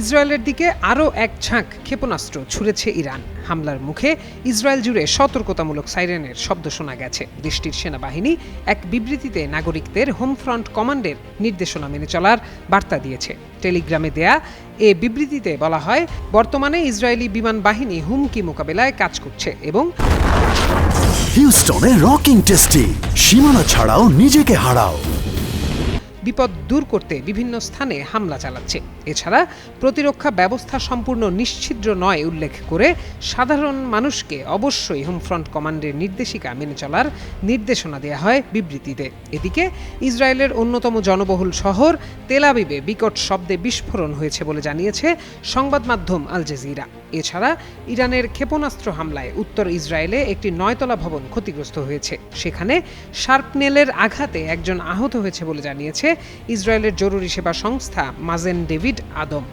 ইসরায়েলের দিকে আরও এক ঝাঁক ক্ষেপণাস্ত্র ছুড়েছে ইরান। হামলার মুখে ইসরায়েল জুড়ে সতর্কতামূলক সাইরেনের শব্দ শোনা গেছে। দেশটির সেনাবাহিনী এক বিবৃতিতে নাগরিকদের হোম ফ্রন্ট কমান্ডের নির্দেশনা মেনে চলার বার্তা দিয়েছে। টেলিগ্রামে দেয়া এ বিবৃতিতে বলা হয়, বর্তমানে ইসরায়েলি বিমান বাহিনী হুমকি মোকাবেলায় কাজ করছে এবং হিউস্টনে রকিং টেস্টি, সীমানা ছাড়াও নিজেকে হারাও। বিপদ দূর করতে বিভিন্ন স্থানে হামলা চালাচ্ছে। এছাড়া প্রতিরক্ষা ব্যবস্থা সম্পূর্ণ নিশ্ছিদ্র নয় উল্লেখ করে সাধারণ মানুষকে অবশ্যই হোমফ্রন্ট কমান্ডের নির্দেশিকা মেনে চলার নির্দেশনা দেওয়া হয় বিবৃতিতে। এদিকে ইসরায়েলের অন্যতম জনবহুল শহর তেল আবিবে বিকট শব্দে বিস্ফোরণ হয়েছে বলে জানিয়েছে সংবাদ মাধ্যম আল জাজিরা। এছাড়া ইরানের ক্ষেপণাস্ত্র হামলায় উত্তর ইসরায়েলে একটি 9তলা ভবন ক্ষতিগ্রস্ত হয়েছে। সেখানে শার্পনেলের আঘাতে একজন আহত হয়েছে বলে জানিয়েছে ইসরায়েলের জরুরি সেবা সংস্থা মাজেন ডেভিড আদম।